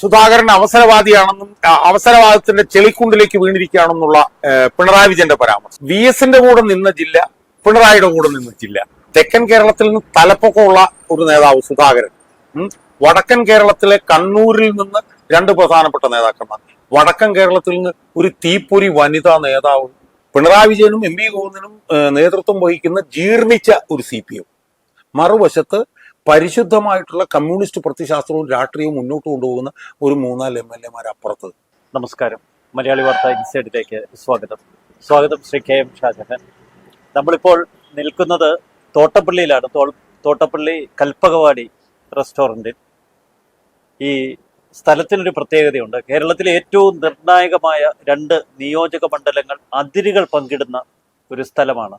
സുധാകരൻ അവസരവാദിയാണെന്നും അവസരവാദത്തിന്റെ ചെളിക്കുണ്ടിലേക്ക് വീണിരിക്കുകയാണെന്നുള്ള പിണറായി വിജയന്റെ പരാമർശം. വി എസിന്റെ കൂടെ നിന്ന ജില്ല പിണറായിയുടെ കൂടെ നിന്ന ജില്ല. തെക്കൻ കേരളത്തിൽ നിന്ന് തലപ്പൊക്കമുള്ള ഒരു നേതാവ് സുധാകരൻ, വടക്കൻ കേരളത്തിലെ കണ്ണൂരിൽ നിന്ന് രണ്ട് പ്രധാനപ്പെട്ട നേതാക്കന്മാർ, വടക്കൻ കേരളത്തിൽ നിന്ന് ഒരു തീപ്പൊരി വനിതാ നേതാവ്, പിണറായി വിജയനും എം വി ഗോവിന്ദനും നേതൃത്വം വഹിക്കുന്ന ജീർണിച്ച ഒരു CPM, മറുവശത്ത് പരിശുദ്ധമായിട്ടുള്ള കമ്മ്യൂണിസ്റ്റ് പ്രത്യശാസ്ത്രവും രാഷ്ട്രീയവും മുന്നോട്ട് കൊണ്ടുപോകുന്ന ഒരു 3-4 MLA അപ്പുറത്ത്. നമസ്കാരം, മലയാളി വാർത്ത ഇൻസൈഡിലേക്ക് സ്വാഗതം ശ്രീ KM ഷാജഹാൻ. നമ്മളിപ്പോൾ നിൽക്കുന്നത് തോട്ടപ്പള്ളിയിലാണ്. തോട്ടപ്പള്ളി കൽപ്പകവാടി റെസ്റ്റോറൻറ്റിൽ. ഈ സ്ഥലത്തിനൊരു പ്രത്യേകതയുണ്ട്. കേരളത്തിലെ ഏറ്റവും നിർണായകമായ 2 നിയോജക മണ്ഡലങ്ങൾ അതിരുകൾ പങ്കിടുന്ന ഒരു സ്ഥലമാണ്.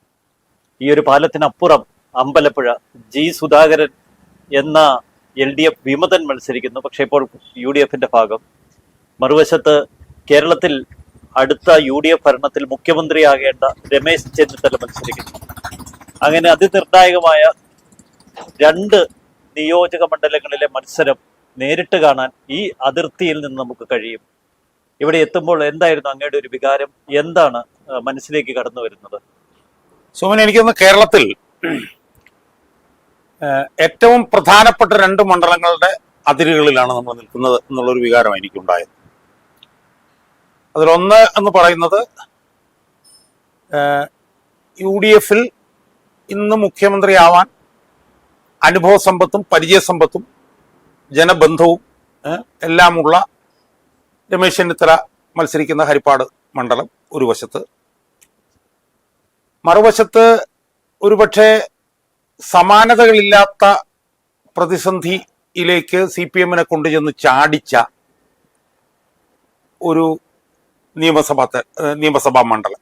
ഈ ഒരു പാലത്തിനപ്പുറം അമ്പലപ്പുഴ G സുധാകരൻ എന്ന LDF വിമതൻ മത്സരിക്കുന്നു. പക്ഷേ ഇപ്പോൾ UDFന്റെ ഭാഗം. മറുവശത്ത് കേരളത്തിൽ അടുത്ത UDF ഭരണത്തിൽ മുഖ്യമന്ത്രിയാകേണ്ട രമേശ് ചെന്നിത്തല മത്സരിക്കുന്നു. അങ്ങനെ അതിനിർണായകമായ 2 നിയോജക മണ്ഡലങ്ങളിലെ മത്സരം നേരിട്ട് കാണാൻ ഈ അതിർത്തിയിൽ നിന്ന് നമുക്ക് കഴിയും. ഇവിടെ എത്തുമ്പോൾ എന്തായിരുന്നു അങ്ങയുടെ ഒരു വികാരം? എന്താണ് മനസ്സിലേക്ക് കടന്നു വരുന്നത്? സോമൻ, എനിക്കൊന്ന് കേരളത്തിൽ ഏറ്റവും പ്രധാനപ്പെട്ട 2 മണ്ഡലങ്ങളുടെ അതിരുകളിലാണ് നമ്മൾ നിൽക്കുന്നത് എന്നുള്ളൊരു വികാരമാണ് എനിക്കുണ്ടായത്. അതിലൊന്ന് എന്ന് പറയുന്നത് UDFൽ ഇന്ന് മുഖ്യമന്ത്രിയാവാൻ അനുഭവ സമ്പത്തും പരിചയസമ്പത്തും ജനബന്ധവും എല്ലാമുള്ള രമേശ് ചെന്നിത്തല മത്സരിക്കുന്ന ഹരിപ്പാട് മണ്ഡലം ഒരു വശത്ത്, മറുവശത്ത് ഒരുപക്ഷെ സമാനതകളില്ലാത്ത പ്രതിസന്ധിയിലേക്ക് CPMനെ കൊണ്ടുചെന്ന് ചാടിച്ച ഒരു നിയമസഭാ മണ്ഡലം.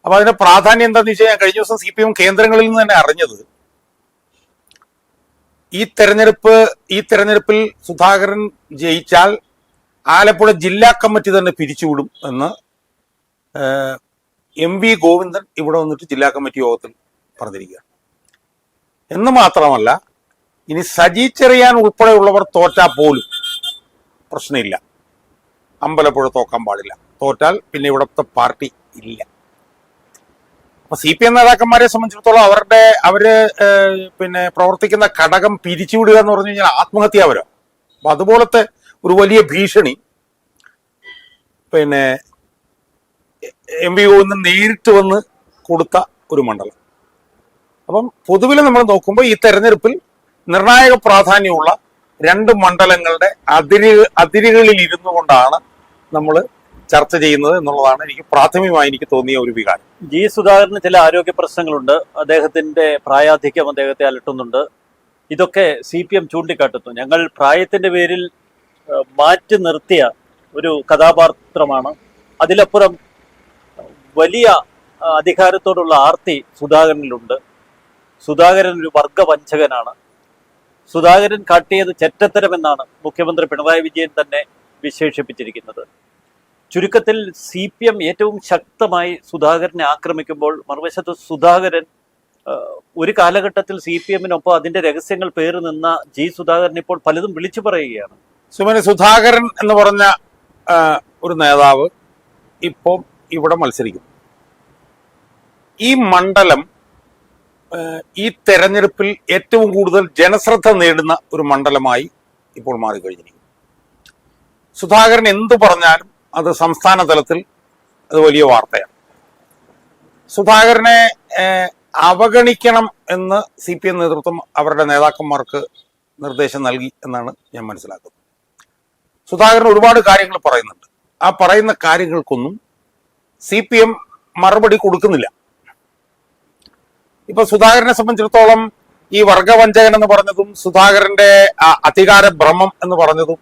അപ്പൊ അതിന്റെ പ്രാധാന്യം എന്താണെന്ന് വെച്ചാൽ, ഞാൻ കഴിഞ്ഞ ദിവസം CPM കേന്ദ്രങ്ങളിൽ നിന്ന് തന്നെ അറിഞ്ഞത്, ഈ തെരഞ്ഞെടുപ്പിൽ സുധാകരൻ ജയിച്ചാൽ ആലപ്പുഴ ജില്ലാ കമ്മിറ്റി തന്നെ പിരിച്ചുവിടും എന്ന് MV ഗോവിന്ദൻ ഇവിടെ വന്നിട്ട് ജില്ലാ കമ്മിറ്റി യോഗത്തിൽ പറഞ്ഞിരിക്കുക. എന്ന് മാത്രമല്ല, ഇനി സജി ചെറിയാൻ ഉൾപ്പെടെയുള്ളവർ തോറ്റാൽ പോലും പ്രശ്നമില്ല, അമ്പലപ്പുഴ തോക്കാൻ പാടില്ല, തോറ്റാൽ പിന്നെ ഇവിടുത്തെ പാർട്ടി ഇല്ല. അപ്പൊ CPM നേതാക്കന്മാരെ സംബന്ധിച്ചിടത്തോളം അവര് പ്രവർത്തിക്കുന്ന ഘടകം പിരിച്ചുവിടുക എന്ന് പറഞ്ഞു കഴിഞ്ഞാൽ ആത്മഹത്യാപരം. അപ്പൊ അതുപോലത്തെ ഒരു വലിയ ഭീഷണി MV ഗോവിന്ദൻ നേരിട്ട് വന്ന് കൊടുത്ത ഒരു മണ്ഡലം. അപ്പം പൊതുവിൽ നമ്മൾ നോക്കുമ്പോൾ ഈ തെരഞ്ഞെടുപ്പിൽ നിർണായക പ്രാധാന്യമുള്ള 2 മണ്ഡലങ്ങളുടെ അതിരുകളിൽ ഇരുന്നു കൊണ്ടാണ് നമ്മൾ ചർച്ച ചെയ്യുന്നത് എന്നുള്ളതാണ് എനിക്ക് പ്രാഥമികമായി എനിക്ക് തോന്നിയ ഒരു വികാരം. G സുധാകരന് ചില ആരോഗ്യ പ്രശ്നങ്ങളുണ്ട്. അദ്ദേഹത്തിന്റെ പ്രായാധിക്യം അദ്ദേഹത്തെ അലട്ടുന്നുണ്ട്. ഇതൊക്കെ CPM ചൂണ്ടിക്കാട്ടുന്നു. ഞങ്ങൾ പ്രായത്തിന്റെ പേരിൽ മാറ്റി നിർത്തിയ ഒരു കഥാപാത്രമാണ്. അതിലപ്പുറം വലിയ അധികാരത്തോടുള്ള ആർത്തി സുധാകരനിലുണ്ട്. സുധാകരൻ ഒരു വർഗവഞ്ചകനാണ്. സുധാകരൻ കാട്ടിയത് ചെറ്റത്തരമെന്നാണ് മുഖ്യമന്ത്രി പിണറായി വിജയൻ തന്നെ വിശേഷിപ്പിച്ചിരിക്കുന്നത്. ചുരുക്കത്തിൽ CPM ഏറ്റവും ശക്തമായി സുധാകരനെ ആക്രമിക്കുമ്പോൾ, മറുവശത്ത് സുധാകരൻ ഒരു കാലഘട്ടത്തിൽ CPMനൊപ്പം അതിന്റെ രഹസ്യങ്ങൾ പേര് നിന്ന G സുധാകരൻ ഇപ്പോൾ പലതും വിളിച്ചു പറയുകയാണ്. സുധാകരൻ എന്ന് പറഞ്ഞ ഒരു നേതാവ് ഇപ്പോൾ ഇവിടെ മത്സരിക്കും. ഈ മണ്ഡലം ഈ തെരഞ്ഞെടുപ്പിൽ ഏറ്റവും കൂടുതൽ ജനശ്രദ്ധ നേടുന്ന ഒരു മണ്ഡലമായി ഇപ്പോൾ മാറിക്കഴിഞ്ഞിരിക്കുന്നു. സുധാകരൻ എന്തു പറഞ്ഞാലും അത് സംസ്ഥാന തലത്തിൽ അത് വലിയ വാർത്തയാണ്. സുധാകരനെ അവഗണിക്കണം എന്ന് CPM നേതൃത്വം അവരുടെ നേതാക്കന്മാർക്ക് നിർദ്ദേശം നൽകി എന്നാണ് ഞാൻ മനസ്സിലാക്കുന്നത്. സുധാകരൻ ഒരുപാട് കാര്യങ്ങൾ പറയുന്നുണ്ട്. ആ പറയുന്ന കാര്യങ്ങൾക്കൊന്നും CPM മറുപടി കൊടുക്കുന്നില്ല. ഇപ്പൊ സുധാകരനെ സംബന്ധിച്ചിടത്തോളം ഈ വർഗവഞ്ചകൻ എന്ന് പറഞ്ഞതും, സുധാകരന്റെ അധികാര ഭ്രമം എന്ന് പറഞ്ഞതും,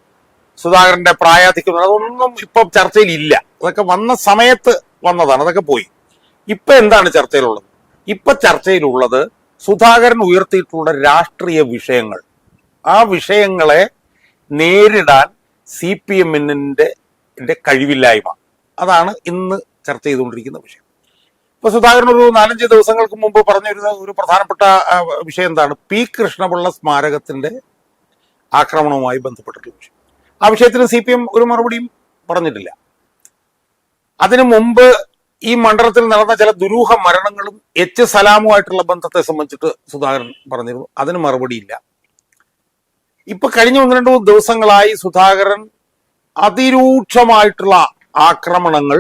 സുധാകരന്റെ പ്രായാധിക്യം, അതൊന്നും ഇപ്പൊ ചർച്ചയിൽ ഇല്ല. അതൊക്കെ വന്ന സമയത്ത് വന്നതാണ്, അതൊക്കെ പോയി. ഇപ്പൊ എന്താണ് ചർച്ചയിലുള്ളത്? ഇപ്പൊ ചർച്ചയിലുള്ളത് സുധാകരൻ ഉയർത്തിയിട്ടുള്ള രാഷ്ട്രീയ വിഷയങ്ങൾ. ആ വിഷയങ്ങളെ നേരിടാൻ CPMന്റെ കഴിവില്ലായ്മ, അതാണ് ഇന്ന് ചർച്ച ചെയ്തുകൊണ്ടിരിക്കുന്ന വിഷയം. ഇപ്പൊ സുധാകരൻ ഒരു 4-5 ദിവസങ്ങൾക്ക് മുമ്പ് പറഞ്ഞിരുന്ന ഒരു പ്രധാനപ്പെട്ട വിഷയം എന്താണ്? P കൃഷ്ണപിള്ള സ്മാരകത്തിന്റെ ആക്രമണവുമായി ബന്ധപ്പെട്ടിട്ടുള്ള വിഷയം. ആ വിഷയത്തിൽ CPM ഒരു മറുപടിയും പറഞ്ഞിട്ടില്ല. അതിനു മുമ്പ് ഈ മണ്ഡലത്തിൽ നടന്ന ചില ദുരൂഹ മരണങ്ങളും സലാമുമായിട്ടുള്ള ബന്ധത്തെ സംബന്ധിച്ചിട്ട് സുധാകരൻ പറഞ്ഞിരുന്നു. അതിന് മറുപടിയില്ല. ഇപ്പൊ കഴിഞ്ഞ 1-2 ദിവസങ്ങളായി സുധാകരൻ അതിരൂക്ഷമായിട്ടുള്ള ആക്രമണങ്ങൾ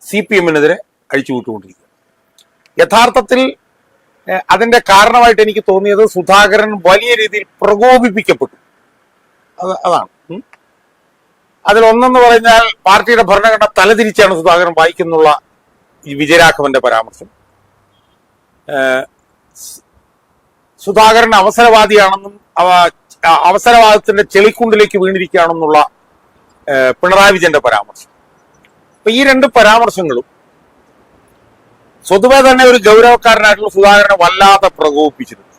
CPM-നെതിരെ അഴിച്ചുവിട്ടുകൊണ്ടിരിക്കുക. യഥാർത്ഥത്തിൽ അതിന്റെ കാരണമായിട്ട് എനിക്ക് തോന്നിയത് സുധാകരൻ വലിയ രീതിയിൽ പ്രകോപിപ്പിക്കപ്പെട്ടു. അതാണ്. അതിലൊന്നെന്ന് പറഞ്ഞാൽ പാർട്ടിയുടെ ഭരണഘടന തലതിരിച്ചാണ് സുധാകരൻ വായിക്കുന്നുള്ള ഈ വിജയരാഘവന്റെ പരാമർശം. സുധാകരൻ അവസരവാദിയാണെന്നും അവസരവാദത്തിന്റെ ചെളിക്കുണ്ടിലേക്ക് വീണിരിക്കുകയാണെന്നുള്ള പിണറായി വിജയന്റെ പരാമർശം. അപ്പൊ ഈ 2 പരാമർശങ്ങളും സ്വതുവേ തന്നെ ഒരു ഗൗരവക്കാരനായിട്ടുള്ള സുധാകരനെ വല്ലാതെ പ്രകോപിപ്പിച്ചിരുന്നു.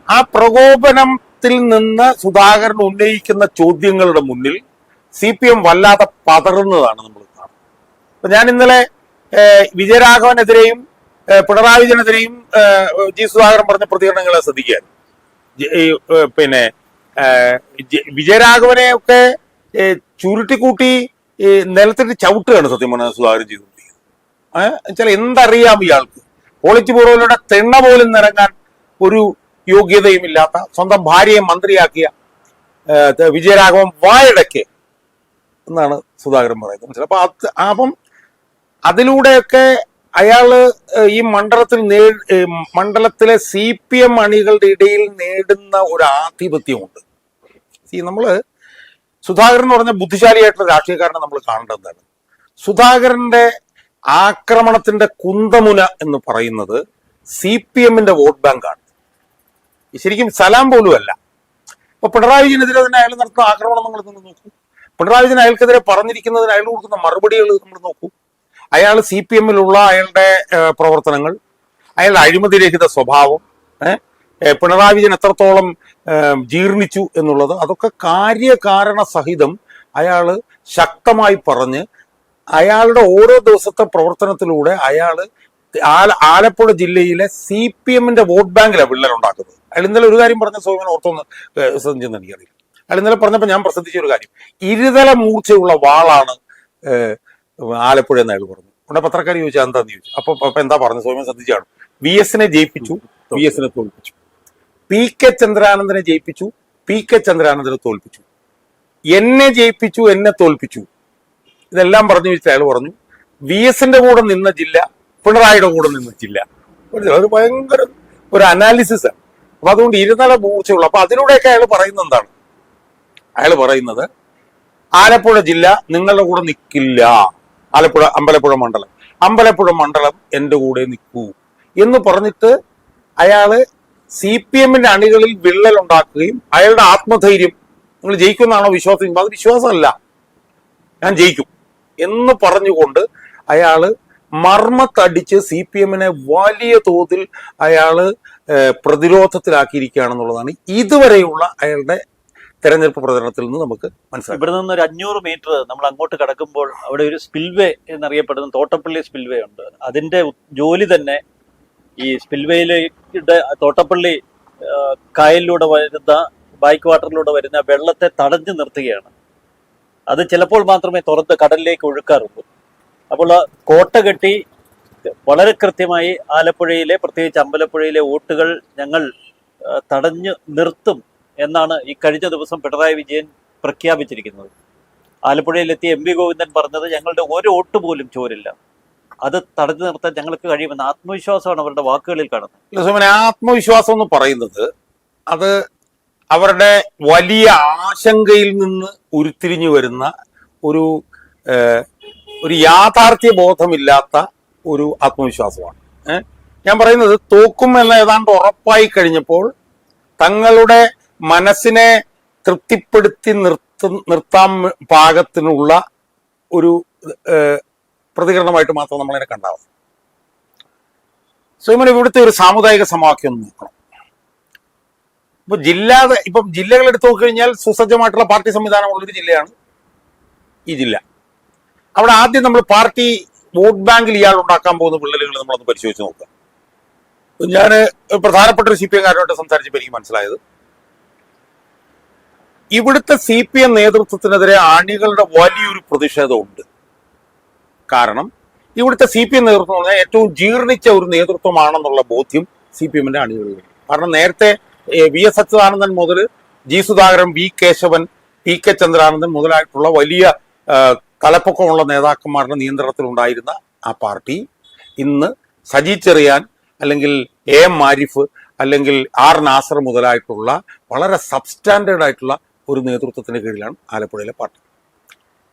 ആ പ്രകോപനത്തിൽ നിന്ന് സുധാകരൻ ഉന്നയിക്കുന്ന ചോദ്യങ്ങളുടെ മുന്നിൽ CPM വല്ലാതെ പതറുന്നതാണ് നമ്മൾ കാണുന്നത്. അപ്പൊ ഞാൻ ഇന്നലെ വിജയരാഘവനെതിരെയും പിണറായി വിജയനെതിരെയും സുധാകരൻ പറഞ്ഞ പ്രതികരണങ്ങളെ ശ്രദ്ധിക്കുകയായിരുന്നു. പിന്നെ വിജയരാഘവനെ ഒക്കെ ചുരുട്ടിക്കൂട്ടി നിലത്തിട്ട് ചവിട്ടുകയാണ് സത്യം പറഞ്ഞ സുധാകരൻ ചെയ്തുകൊണ്ടിരിക്കുന്നത്. വെച്ചാൽ എന്തറിയാം ഇയാൾക്ക്? പോളിറ്റ് ബ്യൂറോയിലൂടെ തെണ്ണ പോലും നിറങ്ങാൻ ഒരു യോഗ്യതയും ഇല്ലാത്ത സ്വന്തം ഭാര്യയെ മന്ത്രിയാക്കിയ വിജയരാഘവൻ വായടയ്ക്ക് എന്നാണ് സുധാകരൻ പറയുന്നത്. മനസ്സിലായി. അപ്പം അതിലൂടെയൊക്കെ അയാള് ഈ മണ്ഡലത്തിലെ CPM അണികളുടെ ഇടയിൽ നേടുന്ന ഒരു ആധിപത്യമുണ്ട്. നമ്മള് സുധാകരൻ എന്ന് പറഞ്ഞ ബുദ്ധിശാലിയായിട്ടുള്ള രാഷ്ട്രീയക്കാരനെ നമ്മൾ കാണേണ്ടതാണ്. സുധാകരന്റെ ആക്രമണത്തിന്റെ കുന്തമുന എന്ന് പറയുന്നത് CPM-ന്റെ വോട്ട് ബാങ്കാണ്. ശരിക്കും സലാം പോലും അല്ല. ഇപ്പൊ പിണറായി വിജയനെതിരെ തന്നെ അയാൾ നടത്തുന്ന ആക്രമണം നമ്മൾ നോക്കൂ. പിണറായി വിജയൻ അയാൾക്കെതിരെ പറഞ്ഞിരിക്കുന്നതിന് അയാൾ കൊടുക്കുന്ന മറുപടികൾ നമ്മൾ നോക്കൂ. അയാൾ CPM-ലുള്ള അയാളുടെ പ്രവർത്തനങ്ങൾ, അയാളുടെ അഴിമതിരഹിത സ്വഭാവം, പിണറായി വിജയൻ എത്രത്തോളം ജീർണിച്ചു എന്നുള്ളത്, അതൊക്കെ കാര്യകാരണ സഹിതം അയാള് ശക്തമായി പറഞ്ഞ് അയാളുടെ ഓരോ ദിവസത്തെ പ്രവർത്തനത്തിലൂടെ അയാള് ആലപ്പുഴ ജില്ലയിലെ CPM-ന്റെ വോട്ട് ബാങ്കിലാണ് വിള്ളൽ ഉണ്ടാക്കുന്നത്. അയാൾ ഇന്നലെ ഒരു കാര്യം പറഞ്ഞ സൗമ്യൻ ഓർത്തൊന്ന് ശ്രദ്ധിച്ചെന്ന് എനിക്കറിയില്ല. അയാൾ ഇന്നലെ പറഞ്ഞപ്പോൾ ഞാൻ പ്രസിദ്ധിച്ച ഒരു കാര്യം, 2 തല മൂർച്ചയുള്ള വാളാണ് ആലപ്പുഴ എന്ന് അയാൾ പറഞ്ഞു. ഉടനെ പത്രക്കാർ ചോദിച്ചാൽ എന്താന്ന് ചോദിച്ചു. അപ്പൊ എന്താ പറഞ്ഞു സൗമ്യൻ ശ്രദ്ധിച്ചാണ്. VS-നെ ജയിപ്പിച്ചു, VS-നെ തോൽപ്പിച്ചു. PK ചന്ദ്രാനന്ദനെ ജയിപ്പിച്ചു, PK ചന്ദ്രാനന്ദനെ തോൽപ്പിച്ചു. എന്നെ ജയിപ്പിച്ചു, എന്നെ തോൽപ്പിച്ചു. ഇതെല്ലാം പറഞ്ഞു വെച്ചിട്ട് അയാൾ പറഞ്ഞു VS-ന്റെ കൂടെ നിന്ന ജില്ല പിണറായിയുടെ കൂടെ നിന്ന ജില്ല. അത് ഭയങ്കര ഒരു അനാലിസിസ് ആണ്. അപ്പൊ അതുകൊണ്ട് 2 തല മൂർച്ചയുള്ള. അപ്പൊ അതിലൂടെയൊക്കെ അയാൾ പറയുന്നത് എന്താണ്? അയാൾ പറയുന്നത് ആലപ്പുഴ ജില്ല നിങ്ങളുടെ കൂടെ നിൽക്കില്ല. അമ്പലപ്പുഴ മണ്ഡലം എന്റെ കൂടെ നിൽക്കൂ എന്ന് പറഞ്ഞിട്ട് അയാള് CPM-ന്റെ അണികളിൽ വിള്ളൽ ഉണ്ടാക്കുകയും അയാളുടെ ആത്മധൈര്യം, നിങ്ങൾ ജയിക്കുമെന്നാണോ വിശ്വാസം? അത് വിശ്വാസമല്ല, ഞാൻ ജയിക്കും എന്ന് പറഞ്ഞുകൊണ്ട് അയാള് മർമ്മത്തടിച്ച് CPM-നെ വലിയ തോതിൽ അയാള് പ്രതിരോധത്തിലാക്കിയിരിക്കുകയാണെന്നുള്ളതാണ് ഇതുവരെയുള്ള അയാളുടെ തെരഞ്ഞെടുപ്പ് പ്രചരണത്തിൽ നിന്ന് നമുക്ക് മനസ്സിലാക്കാം. ഇവിടെ നിന്ന് ഒരു 500 മീറ്റർ നമ്മൾ അങ്ങോട്ട് കടക്കുമ്പോൾ അവിടെ ഒരു സ്പിൽവേ എന്നറിയപ്പെടുന്ന തോട്ടപ്പള്ളി സ്പിൽവേ ഉണ്ട്. അതിന്റെ ജോലി തന്നെ ഈ സ്പിൽവേയിലെ തോട്ടപ്പള്ളി കായലിലൂടെ വരുന്ന ബൈക്ക് വാട്ടറിലൂടെ വരുന്ന വെള്ളത്തെ തടഞ്ഞു നിർത്തുകയാണ്. അത് ചിലപ്പോൾ മാത്രമേ തുറന്ന് കടലിലേക്ക് ഒഴുക്കാറുള്ളൂ. അപ്പോൾ കോട്ട കെട്ടി വളരെ കൃത്യമായി ആലപ്പുഴയിലെ, പ്രത്യേകിച്ച് അമ്പലപ്പുഴയിലെ വോട്ടുകൾ ഞങ്ങൾ തടഞ്ഞു നിർത്തും എന്നാണ് ഈ കഴിഞ്ഞ ദിവസം പിണറായി വിജയൻ പ്രഖ്യാപിച്ചിരിക്കുന്നത്. ആലപ്പുഴയിലെത്തിയ MP ഗോവിന്ദൻ പറഞ്ഞത് ഞങ്ങളുടെ ഒരു വോട്ട് പോലും ചോരില്ല, അത് തടഞ്ഞു നിർത്താൻ ഞങ്ങൾക്ക് കഴിയുമെന്ന് ആത്മവിശ്വാസമാണ് അവരുടെ വാക്കുകളിൽ കാണുന്നത്. ആത്മവിശ്വാസം എന്ന് പറയുന്നത് അത് അവരുടെ വലിയ ആശങ്കയിൽ നിന്ന് ഉരുത്തിരിഞ്ഞു വരുന്ന ഒരു യാഥാർത്ഥ്യ ബോധമില്ലാത്ത ഒരു ആത്മവിശ്വാസമാണ്. ഞാൻ പറയുന്നത് തോക്കും എന്ന് ഏതാണ്ട് ഉറപ്പായി കഴിഞ്ഞപ്പോൾ തങ്ങളുടെ മനസ്സിനെ തൃപ്തിപ്പെടുത്തി നിർത്താൻ പാകത്തിനുള്ള ഒരു പ്രതികരണമായിട്ട് മാത്രം നമ്മളതിനെ കണ്ടാവും. സ്വയം ഇവിടുത്തെ ഒരു സാമുദായിക സമവാക്യം ഒന്ന് നോക്കണം. ഇപ്പം ജില്ലകൾ എടുത്തു നോക്കിക്കഴിഞ്ഞാൽ സുസജ്ജമായിട്ടുള്ള പാർട്ടി സംവിധാനമുള്ളൊരു ജില്ലയാണ് ഈ ജില്ല. അവിടെ ആദ്യം നമ്മൾ പാർട്ടി വോട്ട് ബാങ്കിൽ ഇയാൾ ഉണ്ടാക്കാൻ പോകുന്ന വിള്ളലുകൾ നമ്മളൊന്ന് പരിശോധിച്ച് നോക്കുക. ഞാൻ പ്രധാനപ്പെട്ട ഒരു CPM കാരനോട്ട് സംസാരിച്ചപ്പോൾ എനിക്ക് മനസ്സിലായത്, ഇവിടുത്തെ CPM നേതൃത്വത്തിനെതിരെ അണികളുടെ വലിയൊരു പ്രതിഷേധമുണ്ട്. കാരണം ഇവിടുത്തെ CPM നേതൃത്വം എന്ന് പറഞ്ഞാൽ ഏറ്റവും ജീർണിച്ച ഒരു നേതൃത്വമാണെന്നുള്ള ബോധ്യം CPMന്റെ അണികളിൽ. കാരണം നേരത്തെ VS അച്യുതാനന്ദൻ മുതൽ G Sudhakaran, V Keshavan, TK Chandranandan മുതലായിട്ടുള്ള വലിയ തലപ്പൊക്കമുള്ള നേതാക്കന്മാരുടെ നിയന്ത്രണത്തിലുണ്ടായിരുന്ന ആ പാർട്ടി ഇന്ന് സജി ചെറിയാൻ അല്ലെങ്കിൽ AM ആരിഫ് അല്ലെങ്കിൽ R നാസർ മുതലായിട്ടുള്ള വളരെ സബ്സ്റ്റാൻഡേർഡ് ആയിട്ടുള്ള ഒരു നേതൃത്വത്തിന് കീഴിലാണ് ആലപ്പുഴയിലെ പാർട്ടി.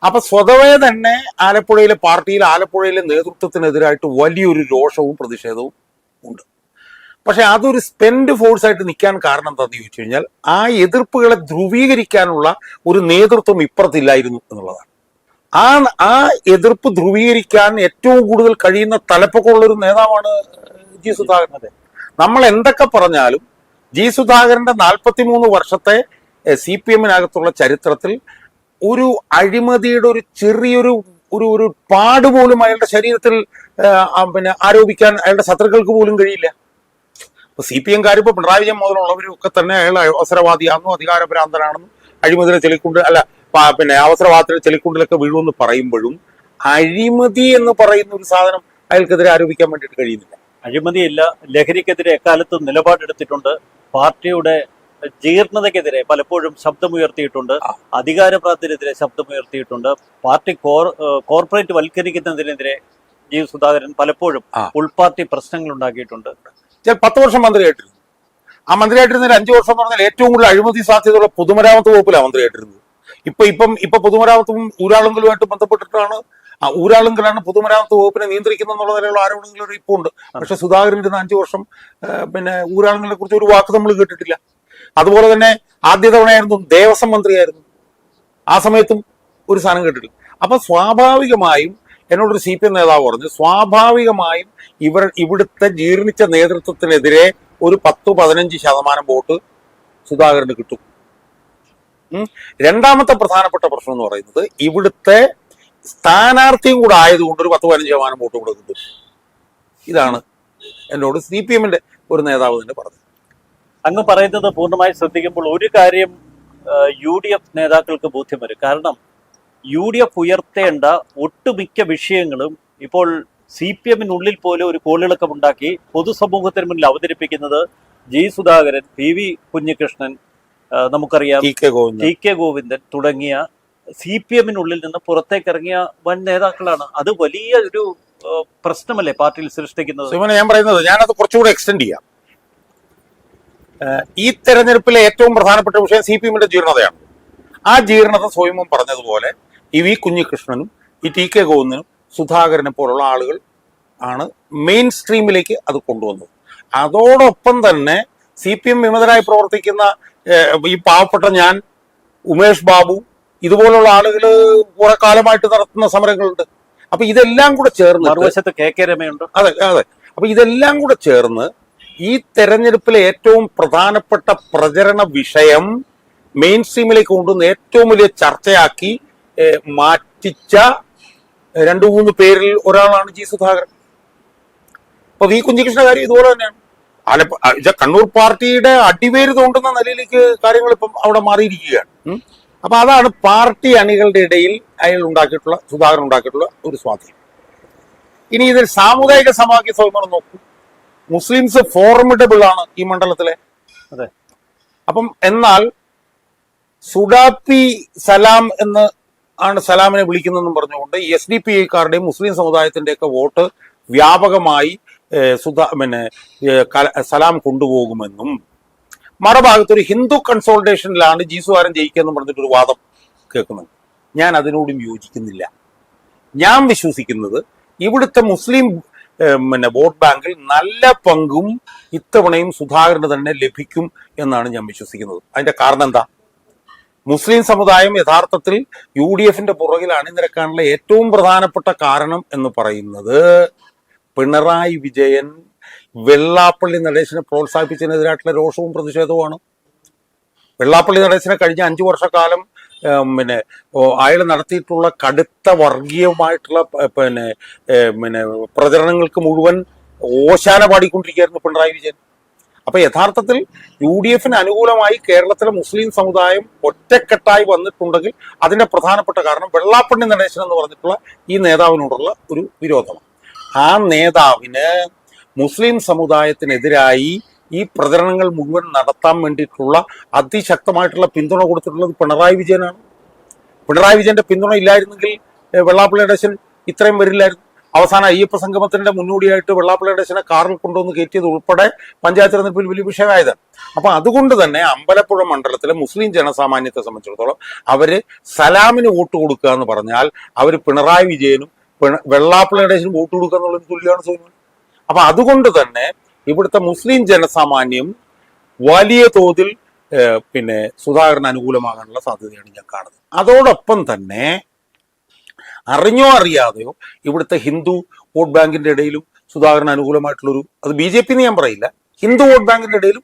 അപ്പൊ സ്വതവേ തന്നെ ആലപ്പുഴയിലെ പാർട്ടിയിൽ ആലപ്പുഴയിലെ നേതൃത്വത്തിനെതിരായിട്ട് വലിയൊരു രോഷവും പ്രതിഷേധവും ഉണ്ട്. പക്ഷെ അതൊരു സ്പെൻഡ് ഫോഴ്സ് ആയിട്ട് നിൽക്കാൻ കാരണം എന്താണെന്ന് ചോദിച്ചു കഴിഞ്ഞാൽ ആ എതിർപ്പുകളെ ധ്രുവീകരിക്കാനുള്ള ഒരു നേതൃത്വം ഇപ്പുറത്തില്ലായിരുന്നു എന്നുള്ളതാണ്. ആ എതിർപ്പ് ധ്രുവീകരിക്കാൻ ഏറ്റവും കൂടുതൽ കഴിയുന്ന തലപ്പൊക്കമുള്ള ഒരു നേതാവാണ് G സുധാകരൻ. നമ്മൾ എന്തൊക്കെ പറഞ്ഞാലും G സുധാകരന്റെ 43 വർഷത്തെ CPMനകത്തുള്ള ചരിത്രത്തിൽ ഒരു അഴിമതിയുടെ ഒരു ചെറിയൊരു ഒരു പാട് പോലും അയാളുടെ ശരീരത്തിൽ ആരോപിക്കാൻ അയാളുടെ ശത്രുക്കൾക്ക് പോലും കഴിയില്ല. ഇപ്പൊ CPMകാർ ഇപ്പൊ പിണറായി വിജയൻ മുതലുള്ളവരും ഒക്കെ തന്നെ അയാൾ അവസരവാദിയാണെന്നും അധികാരഭ്രാന്തനാണെന്നും അഴിമതിയുടെ ചെളിക്കുണ്ട് അവസരവാദത്തിന്റെ ചെളിക്കുണ്ടിലൊക്കെ വീഴുമെന്ന് പറയുമ്പോഴും അഴിമതി എന്ന് പറയുന്ന ഒരു സാധനം അയാൾക്കെതിരെ ആരോപിക്കാൻ വേണ്ടിയിട്ട് കഴിയുന്നില്ല. അഴിമതിയില്ല, ലഹരിക്കെതിരെ എക്കാലത്തും നിലപാടെടുത്തിട്ടുണ്ട്, പാർട്ടിയുടെ ജീർണതയ്ക്കെതിരെ പലപ്പോഴും ശബ്ദമുയർത്തിയിട്ടുണ്ട്, അധികാരപ്രാപ്തിനെതിരെ ശബ്ദമുയർത്തിയിട്ടുണ്ട്, പാർട്ടി കോർപ്പറേറ്റ് വൽക്കരിക്കുന്നതിനെതിരെ G സുധാകരൻ പലപ്പോഴും ഉൾപാർട്ടി പ്രശ്നങ്ങൾ ഉണ്ടാക്കിയിട്ടുണ്ട്. 10 വർഷം മന്ത്രിയായിട്ടിരുന്നു. ആ മന്ത്രിയായിട്ടിരുന്നതിൽ 5 വർഷം എന്ന് പറഞ്ഞാൽ ഏറ്റവും കൂടുതൽ അഴിമതി സാധ്യതയുള്ള പൊതുമരാമത്ത് വകുപ്പിലാണ് മന്ത്രിയായിട്ടിരുന്നത്. ഇപ്പൊ പൊതുമരാമത്തും ഊരാളുങ്കലുമായിട്ട് ബന്ധപ്പെട്ടിട്ടാണ് ഊരാളുങ്കലാണ് പൊതുമരാമത്ത് വകുപ്പിനെ നിയന്ത്രിക്കുന്ന എന്നുള്ള നിലയിലുള്ള ആരോപണങ്ങൾ ഇപ്പോൾ ഉണ്ട്. പക്ഷെ സുധാകരൻ ഇരുന്ന 5 വർഷം ഊരാളുങ്ങളെ കുറിച്ച് ഒരു വാക്ക് നമ്മൾ കേട്ടിട്ടില്ല. അതുപോലെ തന്നെ ആദ്യ തവണയായിരുന്നു ദേവസ്വം മന്ത്രിയായിരുന്നു, ആ സമയത്തും ഒരു സാധനം കേട്ടിട്ടില്ല. അപ്പൊ സ്വാഭാവികമായും എന്നോടൊരു CPM നേതാവ് പറഞ്ഞു, സ്വാഭാവികമായും ഇവിടുത്തെ ജീർണിച്ച നേതൃത്വത്തിനെതിരെ ഒരു 10-15% വോട്ട് സുധാകരന് കിട്ടും. രണ്ടാമത്തെ പ്രധാനപ്പെട്ട പ്രശ്നം എന്ന് പറയുന്നത് ഇവിടുത്തെ സ്ഥാനാർത്ഥിയും കൂടെ ആയതുകൊണ്ട് ഒരു 10-15% വോട്ട് കൂടെ കിട്ടും. ഇതാണ് എന്നോട് CPMന്റെ ഒരു നേതാവ് തന്നെ പറഞ്ഞത്. അങ്ങ് പറയുന്നത് പൂർണ്ണമായി ശ്രദ്ധിക്കുമ്പോൾ ഒരു കാര്യം UDF നേതാക്കൾക്ക് ബോധ്യം വരും. കാരണം UDF ഉയർത്തേണ്ട ഒട്ടുമിക്ക വിഷയങ്ങളും ഇപ്പോൾ CPMനുള്ളിൽ പോലും ഒരു കോളിളക്കമുണ്ടാക്കി പൊതുസമൂഹത്തിന് മുന്നിൽ അവതരിപ്പിക്കുന്നത് G സുധാകരൻ, PV കുഞ്ഞികൃഷ്ണൻ, നമുക്കറിയാം TK ഗോവിന്ദൻ തുടങ്ങിയ CPMനുള്ളിൽ നിന്ന് പുറത്തേക്കിറങ്ങിയ വൻ നേതാക്കളാണ്. അത് വലിയ ഒരു പ്രശ്നമല്ലേ പാർട്ടിയിൽ സൃഷ്ടിക്കുന്നത്? ഞാൻ പറയുന്നത്, ഞാനത് കുറച്ചുകൂടെ എക്സ്റ്റെൻഡ് ചെയ്യാം. ഈ തെരഞ്ഞെടുപ്പിലെ ഏറ്റവും പ്രധാനപ്പെട്ട വിഷയം CPMന്റെ ജീർണതയാണ്. ആ ജീർണത സ്വയമം പറഞ്ഞതുപോലെ ഈ V കുഞ്ഞികൃഷ്ണനും ഈ TK ഗോവിന്ദനും സുധാകരനെ പോലുള്ള ആളുകൾ ആണ് മെയിൻ സ്ട്രീമിലേക്ക് അത് കൊണ്ടുവന്നത്. അതോടൊപ്പം തന്നെ CPM വിമതരായി പ്രവർത്തിക്കുന്ന ഈ പാവപ്പെട്ട ഞാൻ, ഉമേഷ് ബാബു, ഇതുപോലുള്ള ആളുകൾ കുറെ കാലമായിട്ട് നടത്തുന്ന സമരങ്ങളുണ്ട്. അപ്പൊ ഇതെല്ലാം കൂടെ ചേർന്ന് മറുവശത്ത് KK രമയുണ്ട്. അതെ. അപ്പൊ ഇതെല്ലാം കൂടെ ചേർന്ന് ഈ തെരഞ്ഞെടുപ്പിലെ ഏറ്റവും പ്രധാനപ്പെട്ട പ്രചരണ വിഷയം മെയിൻ സ്ട്രീമിലേക്ക് കൊണ്ടുവന്ന് ഏറ്റവും വലിയ ചർച്ചയാക്കി മാറ്റിച്ച 2-3 പേരിൽ ഒരാളാണ് G സുധാകരൻ. അപ്പൊ V കുഞ്ഞികൃഷ്ണ കാര്യം ഇതുപോലെ തന്നെയാണ്. കണ്ണൂർ പാർട്ടിയുടെ അടിവേര് തോണ്ടുന്ന നിലയിലേക്ക് കാര്യങ്ങൾ ഇപ്പം അവിടെ മാറിയിരിക്കുകയാണ്. അപ്പൊ അതാണ് പാർട്ടി അണികളുടെ ഇടയിൽ സുധാകരൻ ഉണ്ടാക്കിയിട്ടുള്ള ഒരു സ്വാധീനം. ഇനി ഇതിൽ സാമുദായിക സമാഖ്യ സ്വയം നോക്കൂ. മുസ്ലിംസ് ഫോർമിഡബിൾ ആണ് ഈ മണ്ഡലത്തിലെ. അതെ. അപ്പം എന്നാൽ സുഡാപ്പി സലാം എന്ന് ആണ് സലാമിനെ വിളിക്കുന്നതെന്നും പറഞ്ഞുകൊണ്ട് SDPIക്കാരുടെയും മുസ്ലിം സമുദായത്തിന്റെ ഒക്കെ വോട്ട് വ്യാപകമായി സലാം കൊണ്ടുപോകുമെന്നും മറുഭാഗത്തൊരു ഹിന്ദു കൺസോൾട്ടേഷനിലാണ് G സുധാകരൻ ജയിക്കുകയെന്നും പറഞ്ഞിട്ടൊരു വാദം കേൾക്കുന്നുണ്ട്. ഞാൻ അതിനോടും യോജിക്കുന്നില്ല. ഞാൻ വിശ്വസിക്കുന്നത് ഇവിടുത്തെ മുസ്ലിം വോട്ട് ബാങ്കിൽ നല്ല പങ്കും ഇത്തവണയും സുധാകരന് തന്നെ ലഭിക്കും എന്നാണ് ഞാൻ വിശ്വസിക്കുന്നത്. അതിന്റെ കാരണം എന്താ? മുസ്ലിം സമുദായം യഥാർത്ഥത്തിൽ UDFന്റെ പുറകിൽ അണിനിരക്കാനുള്ള ഏറ്റവും പ്രധാനപ്പെട്ട കാരണം എന്ന് പറയുന്നത് പിണറായി വിജയൻ വെള്ളാപ്പള്ളി നടേശനെ പ്രോത്സാഹിപ്പിച്ചതിനെതിരായിട്ടുള്ള രോഷവും പ്രതിഷേധവുമാണ്. വെള്ളാപ്പള്ളി നടേശനെ കഴിഞ്ഞ 5 വർഷക്കാലം അയാൾ നടത്തിയിട്ടുള്ള കടുത്ത വർഗീയമായിട്ടുള്ള പ്രചരണങ്ങൾക്ക് മുഴുവൻ ഓശാന പാടിക്കൊണ്ടിരിക്കുകയായിരുന്നു പിണറായി വിജയൻ. അപ്പൊ യഥാർത്ഥത്തിൽ UDF അനുകൂലമായി കേരളത്തിലെ മുസ്ലിം സമുദായം ഒറ്റക്കെട്ടായി വന്നിട്ടുണ്ടെങ്കിൽ അതിന്റെ പ്രധാനപ്പെട്ട കാരണം വെള്ളാപ്പള്ളി നടേശൻ എന്ന് പറഞ്ഞിട്ടുള്ള ഈ നേതാവിനോടുള്ള ഒരു വിരോധമാണ്. ആ നേതാവിന് മുസ്ലിം സമുദായത്തിനെതിരായി ഈ പ്രചരണങ്ങൾ മുഴുവൻ നടത്താൻ വേണ്ടിയിട്ടുള്ള അതിശക്തമായിട്ടുള്ള പിന്തുണ കൊടുത്തിട്ടുള്ളത് പിണറായി വിജയനാണ്. പിണറായി വിജയന്റെ പിന്തുണ ഇല്ലായിരുന്നെങ്കിൽ വെള്ളാപ്പള്ളി നടേശൻ ഇത്രയും വരില്ലായിരുന്നു. അവസാന അയ്യപ്പ സംഗമത്തിന്റെ മുന്നോടിയായിട്ട് വെള്ളാപ്പള്ളി നടേശനെ കാറിൽ കൊണ്ടുവന്ന് കയറ്റിയത് ഉൾപ്പെടെ പഞ്ചായത്ത് തെരഞ്ഞെടുപ്പിൽ വലിയ വിഷയമായതാണ്. അപ്പൊ അതുകൊണ്ട് തന്നെ അമ്പലപ്പുഴ മണ്ഡലത്തിലെ മുസ്ലിം ജനസാമാന്യത്തെ സംബന്ധിച്ചിടത്തോളം അവര് സലാമിന് വോട്ട് കൊടുക്കുക എന്ന് പറഞ്ഞാൽ അവര് പിണറായി വിജയനും വെള്ളാപ്പള്ളി നടേശനും വോട്ട് കൊടുക്കുക എന്നുള്ളത് തുല്യമാണ് ചെയ്യുന്നത്. അപ്പൊ അതുകൊണ്ട് തന്നെ ഇവിടുത്തെ മുസ്ലിം ജനസാമാന്യം വലിയ തോതിൽ സുധാകരന് അനുകൂലമാകാനുള്ള സാധ്യതയാണ് ഞാൻ കാണുന്നത്. അതോടൊപ്പം തന്നെ അറിഞ്ഞോ അറിയാതെയോ ഇവിടുത്തെ ഹിന്ദു വോട്ട് ബാങ്കിന്റെ ഇടയിലും സുധാകരന് അനുകൂലമായിട്ടുള്ളൊരു, അത് BJP എന്ന് ഞാൻ പറയില്ല, ഹിന്ദു വോട്ട് ബാങ്കിന്റെ ഇടയിലും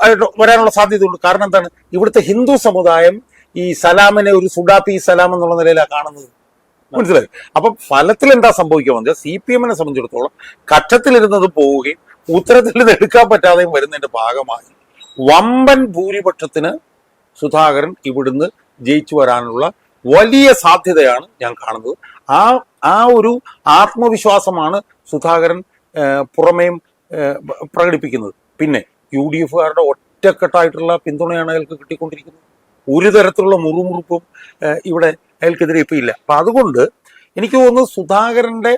അയാൾക്ക് വരാനുള്ള സാധ്യതയുണ്ട്. കാരണം എന്താണ്, ഇവിടുത്തെ ഹിന്ദു സമുദായം ഈ സലാമിനെ ഒരു സുഡാപ്പി സലാം എന്നുള്ള നിലയിലാണ് കാണുന്നത്. മനസ്സിലായി? അപ്പൊ ഫലത്തിൽ എന്താ സംഭവിക്കുക CPM സംബന്ധിച്ചിടത്തോളം കക്ഷത്തിലിരുന്നത് പോവുകയും ഉത്തരത്തിൽ നിന്ന് എടുക്കാൻ പറ്റാതെയും വരുന്നതിന്റെ ഭാഗമായി വമ്പൻ ഭൂരിപക്ഷത്തിന് സുധാകരൻ ഇവിടുന്ന് ജയിച്ചു വരാനുള്ള വലിയ സാധ്യതയാണ് ഞാൻ കാണുന്നത്. ആ ഒരു ആത്മവിശ്വാസമാണ് സുധാകരൻ പുറമേയും പ്രകടിപ്പിക്കുന്നത്. പിന്നെ UDFകാരുടെ ഒറ്റക്കെട്ടായിട്ടുള്ള പിന്തുണയാണ് അയാൾക്ക് കിട്ടിക്കൊണ്ടിരിക്കുന്നത്. ഒരു തരത്തിലുള്ള മുറുമുറുപ്പും ഇവിടെ അയാൾക്കെതിരെ ഇപ്പം ഇല്ല. അപ്പൊ അതുകൊണ്ട് എനിക്ക് തോന്നുന്നത് സുധാകരന്റെ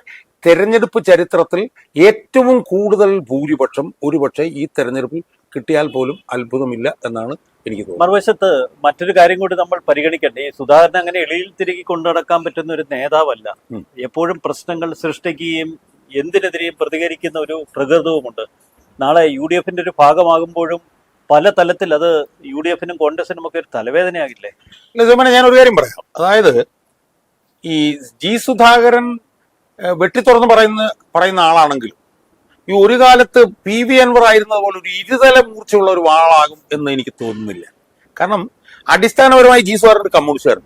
തെരഞ്ഞെടുപ്പ് ചരിത്രത്തിൽ ഏറ്റവും കൂടുതൽ ഭൂരിപക്ഷം ഒരുപക്ഷെ ഈ തെരഞ്ഞെടുപ്പിൽ കിട്ടിയാൽ പോലും അത്ഭുതമില്ല എന്നാണ് എനിക്ക് തോന്നുന്നത്. മറുവശത്ത് മറ്റൊരു കാര്യം കൂടി നമ്മൾ പരിഗണിക്കണ്ടേ. ഈ സുധാകരൻ അങ്ങനെ എളിയിൽ തിരികെ കൊണ്ടു നടക്കാൻ പറ്റുന്ന ഒരു നേതാവല്ല. എപ്പോഴും പ്രശ്നങ്ങൾ സൃഷ്ടിക്കുകയും എന്തിനെതിരെയും പ്രതികരിക്കുന്ന ഒരു പ്രകൃതവുമുണ്ട്. നാളെ UDFന്റെ ഒരു ഭാഗമാകുമ്പോഴും പല തലത്തിൽ അത് UDFനും കോൺഗ്രസിനും ഒക്കെ ഒരു തലവേദനയാകില്ലേ? ഞാൻ ഒരു കാര്യം പറയാം. അതായത് ഈ G സുധാകരൻ വെട്ടിത്തുറന്ന് പറയുന്ന ആളാണെങ്കിലും ഈ ഒരു കാലത്ത് PV അൻവർ ആയിരുന്നത് പോലെ ഒരു ഇരുതല മൂർച്ചയുള്ള ഒരു വാളാകും എന്ന് എനിക്ക് തോന്നുന്നില്ല. കാരണം അടിസ്ഥാനപരമായി G സുധാകരൻ ഒരു കമ്മ്യൂണിസ്റ്റുകാരൻ.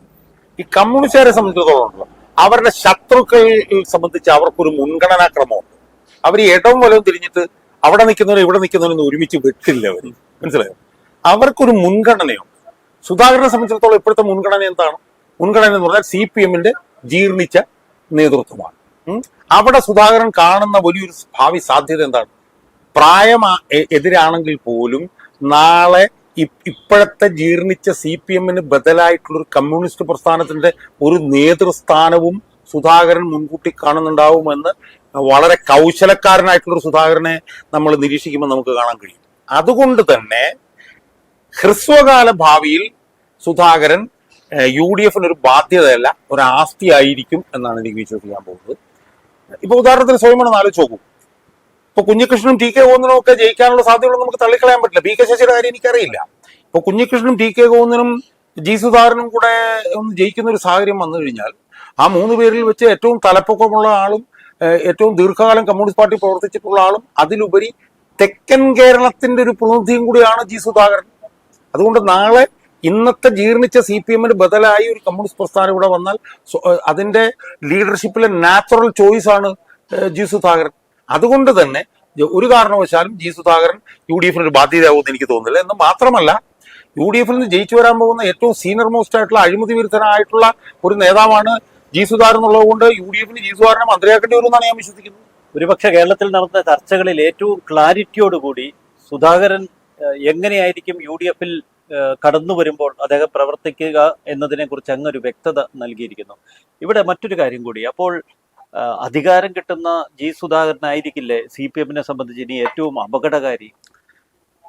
ഈ കമ്മ്യൂണിസ്റ്റുകാരെ സംബന്ധിച്ചിടത്തോളം അവരുടെ ശത്രുക്കളെ സംബന്ധിച്ച് അവർക്കൊരു മുൻഗണനാക്രമമുണ്ട്. അവർ ഇടവും വലവും തിരിഞ്ഞിട്ട് അവിടെ നിൽക്കുന്നവരും ഇവിടെ നിൽക്കുന്നവരൊന്നും ഒരുമിച്ച് വെട്ടില്ല. അവർ മനസ്സിലായോ? അവർക്കൊരു മുൻഗണനയുണ്ട്. സുധാകരനെ സംബന്ധിച്ചിടത്തോളം ഇപ്പോഴത്തെ മുൻഗണന എന്താണ്? മുൻഗണന എന്ന് പറഞ്ഞാൽ CPM ജീർണിച്ച നേതൃത്വമാണ്. അവിടെ സുധാകരൻ കാണുന്ന വലിയൊരു ഭാവി സാധ്യത എന്താണ്? പ്രായം എതിരാണെങ്കിൽ പോലും നാളെ ഇപ്പോഴത്തെ ജീർണിച്ച CPM ബദലായിട്ടുള്ളൊരു കമ്മ്യൂണിസ്റ്റ് പ്രസ്ഥാനത്തിന്റെ ഒരു നേതൃസ്ഥാനവും സുധാകരൻ മുൻകൂട്ടി കാണുന്നുണ്ടാവുമെന്ന് വളരെ കൗശലക്കാരനായിട്ടുള്ളൊരു സുധാകരനെ നമ്മൾ നിരീക്ഷിക്കുമ്പോൾ നമുക്ക് കാണാൻ കഴിയും. അതുകൊണ്ട് തന്നെ ഹ്രസ്വകാല ഭാവിയിൽ സുധാകരൻ UDFന് ഒരു ബാധ്യതയല്ല, ഒരു ആസ്തിയായിരിക്കും എന്നാണ് എനിക്ക് വിശ്വസിക്കാൻ പോകുന്നത്. ഇപ്പൊ ഉദാഹരണത്തിന് സ്വയംഭരണം ആലോചിച്ച് നോക്കൂ. ഇപ്പൊ കുഞ്ഞികൃഷ്ണനും TK ഗോവിന്ദനും ഒക്കെ ജയിക്കാനുള്ള സാധ്യതകൾ നമുക്ക് തള്ളിക്കളയാൻ പറ്റില്ല. PK ശശിയുടെ കാര്യം എനിക്കറിയില്ല. ഇപ്പൊ കുഞ്ഞികൃഷ്ണനും TK ഗോവിന്ദനും G സുധാകരനും കൂടെ ഒന്ന് ജയിക്കുന്ന ഒരു സാഹചര്യം വന്നു കഴിഞ്ഞാൽ ആ 3 പേരിൽ വെച്ച് ഏറ്റവും തലപ്പൊക്കമുള്ള ആളും ഏറ്റവും ദീർഘകാലം കമ്മ്യൂണിസ്റ്റ് പാർട്ടി പ്രവർത്തിച്ചിട്ടുള്ള ആളും അതിലുപരി തെക്കൻ കേരളത്തിന്റെ ഒരു പ്രതിനിധിയും കൂടിയാണ് G സുധാകരൻ. അതുകൊണ്ട് നാളെ ഇന്നത്തെ ജീർണിച്ച CPM ബദലായി ഒരു കമ്മ്യൂണിസ്റ്റ് പ്രസ്ഥാനം ഇവിടെ വന്നാൽ അതിന്റെ ലീഡർഷിപ്പിലെ നാച്ചുറൽ ചോയ്സ് ആണ് G സുധാകരൻ. അതുകൊണ്ട് തന്നെ ഒരു കാരണവശാലും G സുധാകരൻ UDFന് ഒരു ബാധ്യതയാവുമെന്ന് എനിക്ക് തോന്നുന്നില്ല. എന്ന് മാത്രമല്ല UDFിൽ നിന്ന് ജയിച്ചു വരാൻ പോകുന്ന ഏറ്റവും സീനിയർ മോസ്റ്റ് ആയിട്ടുള്ള അഴിമതി വിരുദ്ധനായിട്ടുള്ള ഒരു നേതാവാണ് G സുധാകരൻ എന്നുള്ളത് കൊണ്ട് UDFന് G സുധാകരനെ മന്ത്രിയാക്കേണ്ടി വരുമെന്നാണ് ഞാൻ വിശ്വസിക്കുന്നത്. ഒരുപക്ഷെ കേരളത്തിൽ നടന്ന ചർച്ചകളിൽ ഏറ്റവും ക്ലാരിറ്റിയോടുകൂടി സുധാകരൻ എങ്ങനെയായിരിക്കും UDFിൽ കടന്നു വരുമ്പോൾ അദ്ദേഹം പ്രവർത്തിക്കുക എന്നതിനെ കുറിച്ച് അങ്ങൊരു വ്യക്തത നൽകിയിരിക്കുന്നു. ഇവിടെ മറ്റൊരു കാര്യം കൂടി, അപ്പോൾ അധികാരം കിട്ടുന്ന G സുധാകരനായിരിക്കില്ലേ CPM സംബന്ധിച്ച് ഇനി ഏറ്റവും അപകടകാരി?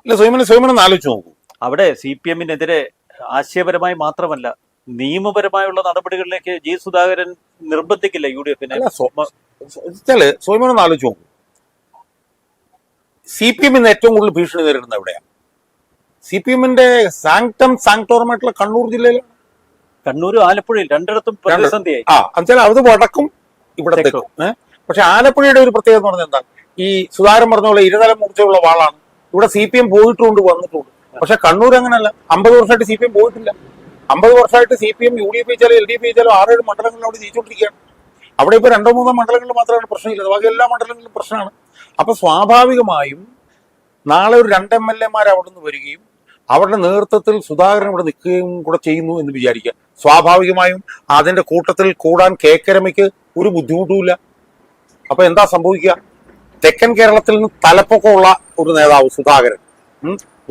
സ്വയംഭരണം ആലോചിച്ച് നോക്കൂ. അവിടെ CPM ആശയപരമായി മാത്രമല്ല നിയമപരമായുള്ള നടപടികളിലേക്ക് G സുധാകരൻ നിർബന്ധിക്കില്ല UDFനെ. സ്വയംഭരണം ആലോചിച്ച് നോക്കൂ. CPM ഏറ്റവും കൂടുതൽ ഭീഷണി നേരിടുന്ന എവിടെയാണ്? CPM സാങ്ക്ടോറമായിട്ടുള്ള കണ്ണൂർ ജില്ലയിലാണ്. കണ്ണൂരും ആലപ്പുഴയിൽ രണ്ടിടത്തും പ്രതിസന്ധിയായി. അത് വടക്കും ഇവിടെ തെക്കും. പക്ഷെ ആലപ്പുഴയുടെ ഒരു പ്രത്യേകത എന്ന് പറഞ്ഞാൽ എന്താണ്? ഈ സുധാകരൻ പറഞ്ഞ പോലെ ഇരുതല മൂർച്ചയുള്ള വാളാണ്. ഇവിടെ CPM പോയിട്ടുണ്ട് വന്നിട്ടുണ്ട്. പക്ഷെ കണ്ണൂർ അങ്ങനെയല്ല. 50 വർഷമായിട്ട് CPM പോയിട്ടില്ല. 50 വർഷമായിട്ട് CPM UDF ജയിച്ചാലും LDF ജയിച്ചാലും 6-7 മണ്ഡലങ്ങളിൽ അവിടെ ജയിച്ചുകൊണ്ടിരിക്കുകയാണ്. അവിടെ ഇപ്പൊ 2-3 മണ്ഡലങ്ങളിൽ മാത്രമാണ് പ്രശ്നമില്ല, ബാക്കി എല്ലാ മണ്ഡലങ്ങളിലും പ്രശ്നമാണ്. അപ്പൊ സ്വാഭാവികമായും നാളെ ഒരു 2 MLA-മാർ അവിടെ നിന്ന് വരികയും അവരുടെ നേതൃത്വത്തിൽ സുധാകരൻ ഇവിടെ നിൽക്കുകയും കൂടെ ചെയ്യുന്നു എന്ന് വിചാരിക്കുക. സ്വാഭാവികമായും അതിന്റെ കൂട്ടത്തിൽ കൂടാൻ കേക്കരമയ്ക്ക് ഒരു ബുദ്ധിമുട്ടുമില്ല. അപ്പൊ എന്താ സംഭവിക്കുക? തെക്കൻ കേരളത്തിൽ നിന്ന് തലപ്പൊക്കമുള്ള ഒരു നേതാവ് സുധാകരൻ,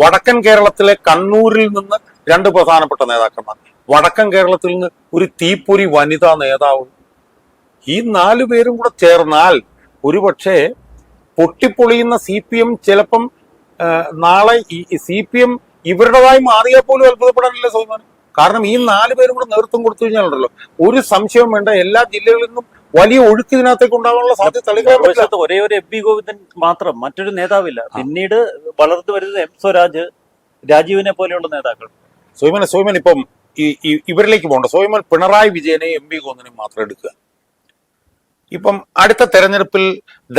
വടക്കൻ കേരളത്തിലെ കണ്ണൂരിൽ നിന്ന് 2 പ്രധാനപ്പെട്ട നേതാക്കന്മാർ, വടക്കൻ കേരളത്തിൽ നിന്ന് ഒരു തീപ്പൊരി വനിതാ നേതാവ്, ഈ 4 പേരും കൂടെ ചേർന്നാൽ ഒരുപക്ഷെ പൊട്ടിപ്പൊളിയുന്ന CPM ചിലപ്പം നാളെ ഈ CPM ഇവരുടേതായി മാറിയാൽ പോലും അത്ഭുതപ്പെടാനില്ല സോമാൻ. കാരണം ഈ 4 പേരും കൂടെ നേതൃത്വം കൊടുത്തു കഴിഞ്ഞാലുണ്ടല്ലോ, ഒരു സംശയം വേണ്ട, എല്ലാ ജില്ലകളിൽ നിന്നും വലിയ ഒഴുക്ക് ഇതിനകത്തേക്ക് ഉണ്ടാകാനുള്ള സാധ്യത തള്ളിക്കളയാൻ പറ്റില്ല. ഒരേ ഒരു MP ഗോവിന്ദൻ മാത്രം, മറ്റൊരു നേതാവില്ല. പിന്നീട് വളർന്നു വരുന്നത് M സ്വരാജ്, രാജീവിനെ പോലെയുള്ള നേതാക്കൾ. സോയ്മൻ ഇപ്പം ഇവരിലേക്ക് പോകണ്ട. സോയ്മൻ പിണറായി വിജയനെ MP ഗോവിന്ദനെയും മാത്രം എടുക്കുക. ഇപ്പം അടുത്ത തെരഞ്ഞെടുപ്പിൽ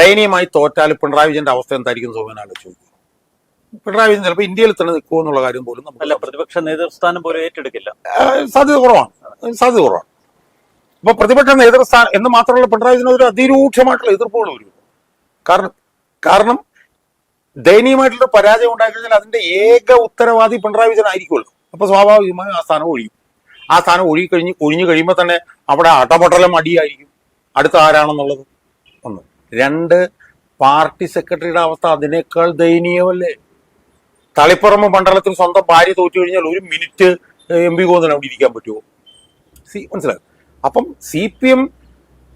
ദയനീയമായി തോറ്റാൽ പിണറായി വിജയന്റെ അവസ്ഥ എന്തായിരിക്കും സോയ്മൻ ആലോചിച്ചു? പിണറായി വിജയൻ ചിലപ്പോൾ ഇന്ത്യയിൽ തന്നെ നിൽക്കുമോ എന്നുള്ള കാര്യം പോലും നമുക്ക് പ്രതിപക്ഷ നേതൃസ്ഥാനം പോലും ഏറ്റെടുക്കില്ല, സാധ്യത കുറവാണ്. അപ്പൊ പ്രതിപക്ഷ നേതൃസ്ഥാനം എന്ന് മാത്രമല്ല, പിണറായി വിജയൻ ഒരു അതിരൂക്ഷമായിട്ടുള്ള എതിർപ്പുകൾ വരും. കാരണം ദയനീയമായിട്ടുള്ള പരാജയം ഉണ്ടായിക്കഴിഞ്ഞാൽ അതിന്റെ ഏക ഉത്തരവാദി പിണറായി വിജയൻ ആയിരിക്കുമല്ലോ. അപ്പൊ സ്വാഭാവികമായും ആ സ്ഥാനം ഒഴിയും. ആ സ്ഥാനം ഒഴിഞ്ഞു കഴിയുമ്പോൾ തന്നെ അവിടെ അടപടലം അടിയായിരിക്കും. അടുത്ത ആരാണെന്നുള്ളത് 1. 2, പാർട്ടി സെക്രട്ടറിയുടെ അവസ്ഥ അതിനേക്കാൾ ദയനീയമല്ലേ? തളിപ്പറമ്പ് മണ്ഡലത്തിൽ സ്വന്തം ഭാര്യ തോറ്റു കഴിഞ്ഞാൽ 1 മിനിറ്റ് MP ഗോവിന്ദൻ അവിടെ ഇരിക്കാൻ പറ്റുമോ? മനസ്സിലായി. അപ്പം CPM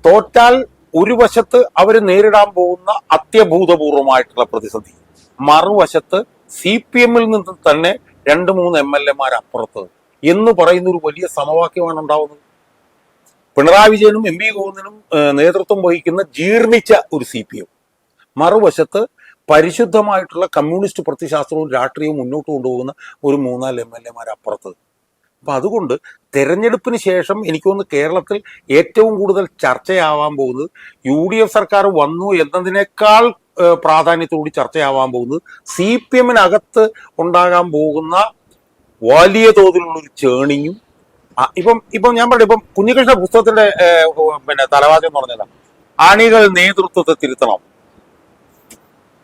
തോറ്റാൽ ഒരു വശത്ത് അവർ നേരിടാൻ പോകുന്ന അത്യഭൂതപൂർവമായിട്ടുള്ള പ്രതിസന്ധി, മറുവശത്ത് CPM-ൽ നിന്ന് തന്നെ 2-3 MLA-മാർ അപ്പുറത്ത് എന്ന് പറയുന്ന ഒരു വലിയ സമവാക്യമാണ് ഉണ്ടാവുന്നത്. പിണറായി വിജയനും MP ഗോവിന്ദനും നേതൃത്വം വഹിക്കുന്ന ജീർണിച്ച ഒരു CPM, മറുവശത്ത് പരിശുദ്ധമായിട്ടുള്ള കമ്മ്യൂണിസ്റ്റ് പ്രത്യശാസ്ത്രവും രാഷ്ട്രീയവും മുന്നോട്ട് കൊണ്ടുപോകുന്ന ഒരു 3-4 MLA-മാർ അപ്പുറത്ത്. അപ്പൊ അതുകൊണ്ട് തെരഞ്ഞെടുപ്പിന് ശേഷം എനിക്ക് തോന്നുന്നു കേരളത്തിൽ ഏറ്റവും കൂടുതൽ ചർച്ചയാവാൻ പോകുന്നത് UDF സർക്കാർ വന്നു എന്നതിനേക്കാൾ പ്രാധാന്യത്തോടെ ചർച്ചയാവാൻ പോകുന്നത് CPM-നകത്ത് ഉണ്ടാകാൻ പോകുന്ന വലിയ തോതിലുള്ള ഒരു ചേണിങ്ങും. ഇപ്പം ഞാൻ പറയും, ഇപ്പം കുഞ്ഞികൃഷ്ണ പുസ്തകത്തിന്റെ തലവാചകം എന്ന് പറഞ്ഞതാണ് അണികൾ നേതൃത്വത്തെ തിരുത്തണം.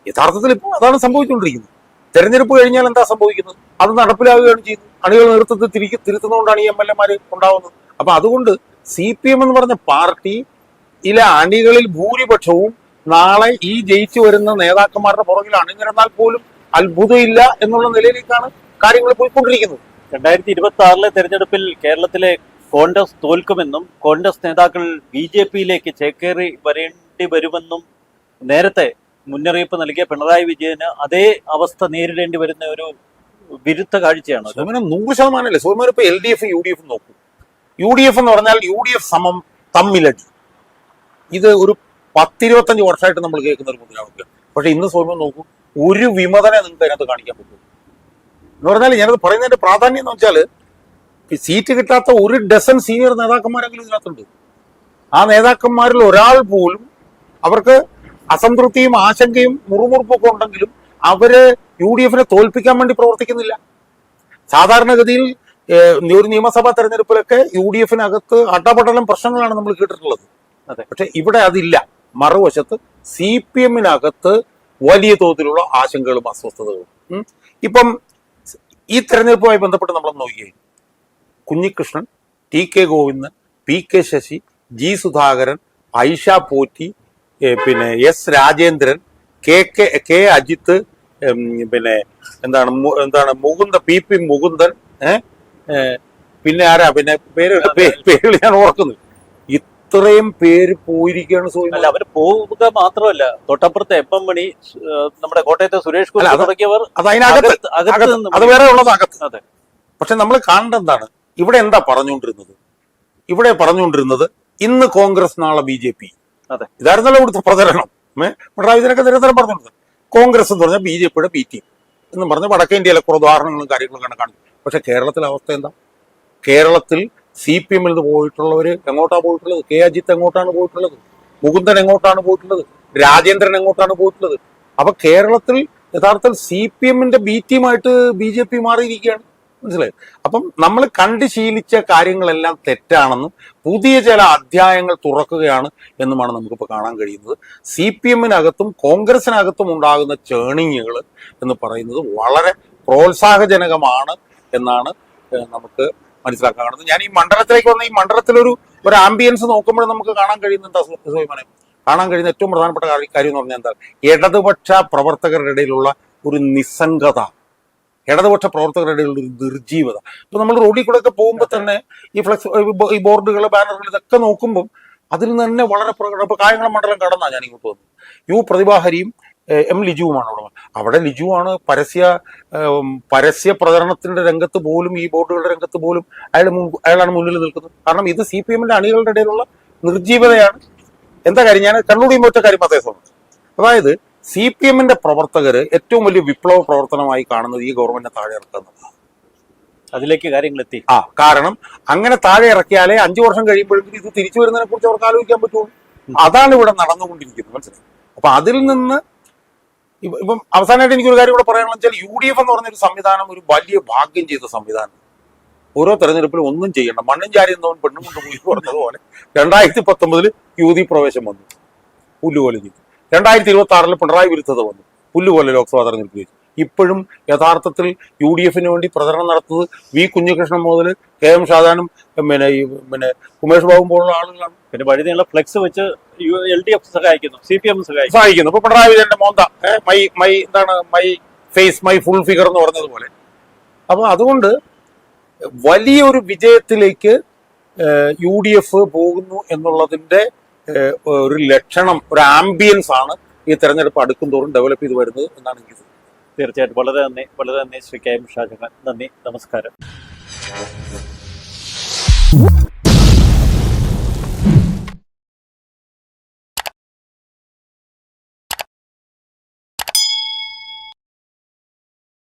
യഥാർത്ഥത്തിൽ ഇപ്പോൾ അതാണ് സംഭവിച്ചുകൊണ്ടിരിക്കുന്നത്. തെരഞ്ഞെടുപ്പ് കഴിഞ്ഞാൽ എന്താ സംഭവിക്കുന്നത്? അത് നടപ്പിലാവുകയാണ് ചെയ്യുന്നത്. അണികൾ നേതൃത്വത്തെ തിരുത്തുന്നതുകൊണ്ടാണ് ഈ MLA-മാര് ഉണ്ടാവുന്നത്. അപ്പൊ അതുകൊണ്ട് CPM എന്ന് പറഞ്ഞ പാർട്ടിയിലെ അണികളിൽ ഭൂരിപക്ഷവും നാളെ ഈ ജയിച്ചു വരുന്ന നേതാക്കന്മാരുടെ പുറകിൽ അണിനിരന്നാൽ പോലും അത്ഭുതമില്ല എന്നുള്ള നിലയിലേക്കാണ് കാര്യങ്ങൾ പോയിക്കൊണ്ടിരിക്കുന്നത്. 2026 തെരഞ്ഞെടുപ്പിൽ കേരളത്തിലെ കോൺഗ്രസ് തോൽക്കുമെന്നും കോൺഗ്രസ് നേതാക്കൾ BJP-യിലേക്ക് ചേക്കേറി വരേണ്ടി വരുമെന്നും നേരത്തെ മുന്നറിയിപ്പ് നൽകിയ പിണറായി വിജയന് അതേ അവസ്ഥ നേരിടേണ്ടി വരുന്ന ഒരു വിരുദ്ധ കാഴ്ചയാണ്. സോമനം 100%. സോമനം ഇപ്പൊ LDF UDF നോക്കൂ. UDF എന്ന് പറഞ്ഞാൽ UDF സമം തമ്മിലടി. ഇത് ഒരു 10-25 വർഷമായിട്ട് നമ്മൾ കേൾക്കുന്ന ഒരു മുദ്രാവാക്യം. പക്ഷെ ഇന്ന് സോമനം നോക്കൂ, ഒരു വിമതനെ നിങ്ങൾക്ക് അതിനകത്ത് കാണിക്കാൻ പറ്റും എന്ന് പറഞ്ഞാൽ, ഞാനത് പറയുന്നതിന്റെ പ്രാധാന്യം എന്ന് വെച്ചാൽ സീറ്റ് കിട്ടാത്ത 1 ഡസൻ സീനിയർ നേതാക്കന്മാരെങ്കിലും ഇതിനകത്തുണ്ട്. ആ നേതാക്കന്മാരിൽ ഒരാൾ പോലും അവർക്ക് അസംതൃപ്തിയും ആശങ്കയും മുറുമുറുപ്പൊക്കെ ഉണ്ടെങ്കിലും അവര് UDF-നെ തോൽപ്പിക്കാൻ വേണ്ടി പ്രവർത്തിക്കുന്നില്ല. സാധാരണഗതിയിൽ ഒരു നിയമസഭാ തെരഞ്ഞെടുപ്പിലൊക്കെ UDF-നകത്ത് അടപടലം പ്രശ്നങ്ങളാണ് നമ്മൾ കേട്ടിട്ടുള്ളത്. പക്ഷെ ഇവിടെ അതില്ല. മറുവശത്ത് CPM-നകത്ത് വലിയ തോതിലുള്ള ആശങ്കകളും അസ്വസ്ഥതകളും. ഇപ്പം ഈ തെരഞ്ഞെടുപ്പുമായി ബന്ധപ്പെട്ട് നമ്മൾ നോക്കിയേ, Kunhikrishnan, TK Govindan, PK Sasi, G Sudhakaran, Aisha Potti, പിന്നെ S രാജേന്ദ്രൻ, K അജിത്ത്, പിന്നെ എന്താണ് PP മുകുന്ദൻ, പിന്നെ ആരാ, പിന്നെ പേരുകൾ ഞാൻ ഓർക്കുന്നു. ഇത്രയും പേര് പോയിരിക്കുകയാണ്. അല്ല, അവർ പോവുക മാത്രമല്ല, തൊട്ടപ്പുറത്തെ FM മണി, നമ്മുടെ കോട്ടയത്തെ സുരേഷ് കുമാർ തുടങ്ങിയവർ അത് വേറെ ഉള്ളത് അകത്ത്. അതെ. പക്ഷെ നമ്മൾ കാണേണ്ട എന്താണ്, ഇവിടെ എന്താ പറഞ്ഞുകൊണ്ടിരുന്നത്? ഇവിടെ പറഞ്ഞുകൊണ്ടിരുന്നത് ഇന്ന് കോൺഗ്രസ് നാളെ BJP. അതെ, ഇതായിരുന്നല്ലോ ഇവിടുത്തെ പ്രചരണം. പിണറായി വിജയനൊക്കെ നിരന്തരം പറഞ്ഞിട്ടുണ്ട് കോൺഗ്രസ് എന്ന് പറഞ്ഞാൽ BJP-യുടെ B ടീം എന്ന് പറഞ്ഞ് വടക്കേ ഇന്ത്യയിലെ കുറെ ഉദാഹരണങ്ങളും കാര്യങ്ങളും കണ്ട് കാണിച്ചു. പക്ഷെ കേരളത്തിലെ അവസ്ഥ എന്താ? കേരളത്തിൽ CPM-ൽ നിന്ന് പോയിട്ടുള്ളവർ എങ്ങോട്ടാണ് പോയിട്ടുള്ളത്? K അജിത്ത് എങ്ങോട്ടാണ് പോയിട്ടുള്ളത്? മുകുന്ദൻ എങ്ങോട്ടാണ് പോയിട്ടുള്ളത്? രാജേന്ദ്രൻ എങ്ങോട്ടാണ് പോയിട്ടുള്ളത്? അപ്പൊ കേരളത്തിൽ യഥാർത്ഥത്തിൽ CPM-ന്റെ B ടീമായിട്ട് BJP മാറിയിരിക്കുകയാണ്. മനസ്സിലായി. അപ്പം നമ്മൾ കണ്ട് ശീലിച്ച കാര്യങ്ങളെല്ലാം തെറ്റാണെന്നും പുതിയ ചില അധ്യായങ്ങൾ തുറക്കുകയാണ് എന്നുമാണ് നമുക്കിപ്പോൾ കാണാൻ കഴിയുന്നത്. CPM-നകത്തും കോൺഗ്രസിനകത്തും ഉണ്ടാകുന്ന ചേണിങ്ങുകൾ എന്ന് പറയുന്നത് വളരെ പ്രോത്സാഹജനകമാണ് എന്നാണ് നമുക്ക് മനസ്സിലാക്കാൻ കാണുന്നത്. ഞാൻ ഈ മണ്ഡലത്തിലേക്ക് വന്ന ഈ മണ്ഡലത്തിലൊരു ആംബിയൻസ് നോക്കുമ്പോൾ നമുക്ക് കാണാൻ കഴിയുന്നുണ്ട് സുഹൈമനെ, കാണാൻ കഴിയുന്ന ഏറ്റവും പ്രധാനപ്പെട്ട കാര്യം എന്ന് പറഞ്ഞാൽ എന്താ, ഇടതുപക്ഷ പ്രവർത്തകരുടെ ഇടയിലുള്ള ഒരു നിസ്സംഗത, ഇടതുപക്ഷ പ്രവർത്തകരുടെ ഇടയിലുള്ള ഒരു നിർജീവത. ഇപ്പൊ നമ്മൾ റോഡിൽ കൂടെ ഒക്കെ പോകുമ്പോൾ തന്നെ ഈ ബോർഡുകൾ, ബാനറുകൾ ഇതൊക്കെ നോക്കുമ്പോൾ അതിൽ നിന്ന് തന്നെ വളരെ പ്രകടനം. ഇപ്പൊ കായംകുളം മണ്ഡലം കടന്നാ ഞാൻ ഇങ്ങോട്ട് വന്നത്. പ്രതിഭാഹരിയും M ലിജുവുമാണ് അവിടെ ലിജുവാണ് പരസ്യ പ്രചരണത്തിന്റെ രംഗത്ത് പോലും, ഈ ബോർഡുകളുടെ രംഗത്ത് പോലും അയാളാണ് മുന്നിൽ നിൽക്കുന്നത്. കാരണം ഇത് CPM-ന്റെ അണികളുടെ ഇടയിലുള്ള നിർജീവതയാണ്. എന്താ കാര്യം, ഞാൻ കണ്ണൂടിയുമ്പോൾ ഒറ്റ കാര്യം അദ്ദേഹം, അതായത് CPM-ന്റെ പ്രവർത്തകര് ഏറ്റവും വലിയ വിപ്ലവ പ്രവർത്തനമായി കാണുന്നത് ഈ ഗവൺമെന്റിനെ താഴെ ഇറക്കുന്നത്. അതിലേക്ക് കാര്യങ്ങൾ എത്തി. കാരണം അങ്ങനെ താഴെ ഇറക്കിയാലേ 5 വർഷം കഴിയുമ്പോഴെങ്കിലും ഇത് തിരിച്ചു വരുന്നതിനെ കുറിച്ച് അവർക്ക് ആലോചിക്കാൻ പറ്റുള്ളൂ. അതാണ് ഇവിടെ നടന്നുകൊണ്ടിരിക്കുന്നത്, മനസ്സിലായി. അപ്പൊ അതിൽ നിന്ന് ഇപ്പം അവസാനമായിട്ട് എനിക്കൊരു കാര്യം ഇവിടെ പറയാനുള്ളത് വെച്ചാൽ UDF എന്ന് പറഞ്ഞൊരു സംവിധാനം ഒരു വലിയ ഭാഗ്യം ചെയ്ത സംവിധാനം. ഓരോ തെരഞ്ഞെടുപ്പിലും ഒന്നും ചെയ്യണ്ട, മണ്ണും ചാരി എന്നവൻ പെണ്ണും കൊണ്ട് പോയി പറഞ്ഞതുപോലെ 2019 യുവതി പ്രവേശം വന്നു, പുല്ലുപോലെ ചെയ്തു. 2026 പിണറായി വിരുദ്ധത വന്നു, പുല്ലുപോലെ ലോക്സഭാ തെരഞ്ഞെടുപ്പ് ജയിച്ചു. ഇപ്പോഴും യഥാർത്ഥത്തിൽ UDF-ന് വേണ്ടി പ്രചരണം നടത്തുന്നത് V കുഞ്ഞികൃഷ്ണൻ മുതൽ KM ഷാജാനും പിന്നെ ഉമേഷ് ബാബും പോലുള്ള ആളുകളാണ്. പിന്നെ വഴിയുള്ള ഫ്ലെക്സ് വെച്ച് LDF സഹായിക്കുന്നു, CPM സഹായിക്കുന്നു. ഇപ്പൊ പിണറായി വിജയന്റെ മോന്ത my face my full figure എന്ന് പറഞ്ഞതുപോലെ. അപ്പൊ അതുകൊണ്ട് വലിയൊരു വിജയത്തിലേക്ക് UDF പോകുന്നു എന്നുള്ളതിന്റെ ഒരു ലക്ഷണം, ഒരു ആംബിയൻസ് ആണ് ഈ തെരഞ്ഞെടുപ്പ് അടുക്കും തോറും ഡെവലപ്പ് ചെയ്ത് വരുന്നത് എന്നാണ് എനിക്ക്. തീർച്ചയായിട്ടും വളരെ നന്ദി ശ്രീ KM ഷാജഹാൻ. നന്ദി, നമസ്കാരം.